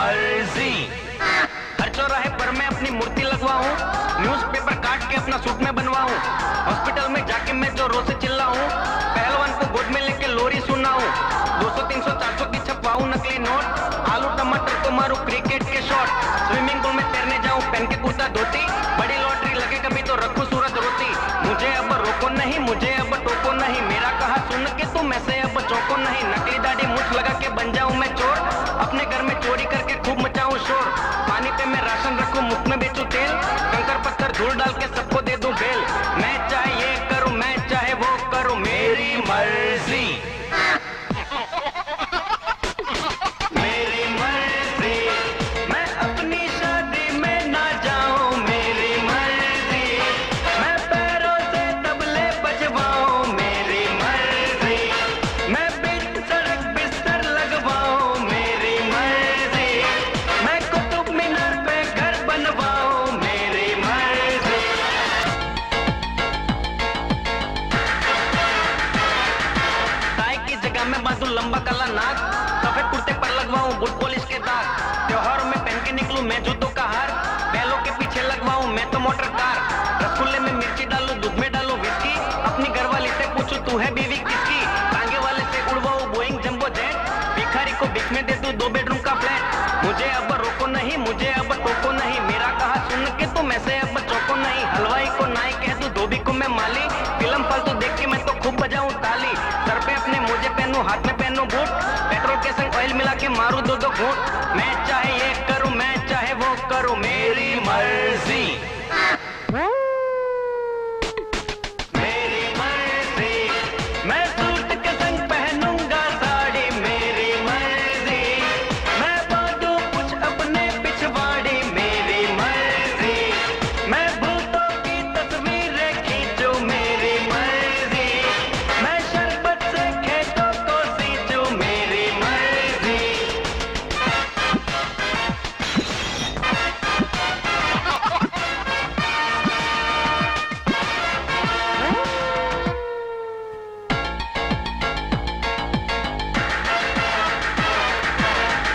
मर्जी। हर चौराहे पर मैं अपनी मूर्ति लगवाऊं, न्यूज़पेपर काट के अपना सूट में बनवाऊं, हॉस्पिटल में जाके मैं जो रोज से चिल्लाऊं, पहलवान को गोद में लेके लोरी सुनाऊं, 200 300 400 की छपवाऊं नकली नोट, आलू टमाटर को मारूं क्रिकेट के शॉट, स्विमिंग पूल में तैरने जाऊं पहन के कुर्ता धोती, बड़ी लॉटरी लगे कभी तो रखूं सूरज रोती। मुझे अब रोको नहीं, मुझे अब टोको नहीं, मेरा कहा सुन के तुम ऐसे अब चौको नहीं। नकली दाढ़ी मुझ लगा के बन जाऊं मैं चोर, अपने घर में चोरी करके खूब मचाऊं शोर, पानी पे मैं राशन रखूं मुफ्त में बेचूं तेल, कंकर पत्थर धूल डाल के सबको दे दूं बेल। मैं चाहे ये करूं, मैं चाहे वो करूं, मेरी मर्जी। मेरी मर्जी, मैं अपनी शादी में ना जाऊं, मेरी मर्जी, मैं पैरों से तबले बजवाऊं, मेरी मर्जी, मैं बीच सड़क बिस्तर लगवाऊं, मेरी मर्जी, मैं कुतुब मीनार पे घर बनवाऊं, मेरी मर्जी। टाई की जगह में बांधूं लंबा काला नाक, सफेद कुर्ते पर लगवाऊं बूट पॉलिश के दाग, त्योहारों में पहन के निकलूं मैं जूतों का हार, बैलों के पीछे लगवाऊं मैं तो मोटर कार, रसगुल्ले में मिर्ची डालूं दूध में डालूं विस्की, अपनी घरवाली से पूछूं तू है बीवी किसकी, टांगे वाले से उड़वाऊं बोइंग जंबो जेट, भिखारी को भिख में दे दूं 2 बेडरूम का फ्लैट। मुझे अब रोको नहीं, मुझे अब टोको नहीं, मेरा कहा सुन के तुम ऐसे अब चौको नहीं। हलवाई को नाई कह दूं, धोबी को मैं माली, फिल्म फालतू देख के मैं तो खूब बजाऊं ताली, सर पे अपने मोजे पहनूं हाथ में पहनूं बूट, पेट्रोल के संग ऑयल मिला के मारूं 2-2 घूंट। मैं चाहे ये करूं, मैं चाहे वो करूं, मेरी मर्जी। मेरी मर्जी, मैं सूट के संग पहनूंगा साड़ी, मेरी मर्जी, मैं बांधूं कुछ अपने पिछवाड़ी, मेरी मर्जी, मैं भूतों की तस्वीरें खींचूं, मेरी मर्जी, मैं शरबत से खेतों को सींचूं, मेरी मर्जी।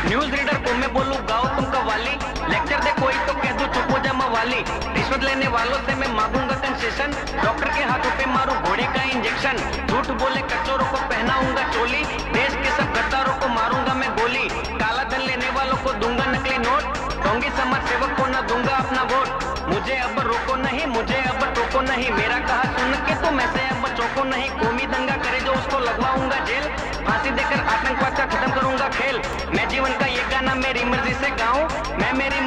न्यूज रीडर को मैं बोलूं गाओ तुम कव्वाली, लेक्चर दे कोई तो कह दूं चुप हो जा मवाली, रिश्वत लेने वालों से मैं मांगूंगा कंसेशन, डॉक्टर के हाथों पे मारूं घोड़े का इंजेक्शन, झूठ बोले कचोरों को पहनाऊंगा चोली, देश के सब गद्दारों को मारूंगा मैं गोली, काला धन लेने वालों को दूंगा नकली नोट, ढोंगी समाज सेवक को न दूंगा अपना वोट। मुझे अब रोको नहीं, मुझे अब टोको नहीं, मेरा कहा सुन के तुम ऐसे अब चौको नहीं। कौमी दंगा करे जो उसको लगवाऊंगा जेल, फांसी देकर आतंकवाद का खत्म करूंगा खेल। मैं जीवन का ये गाना मेरी मर्जी से गाऊं, मैं मेरी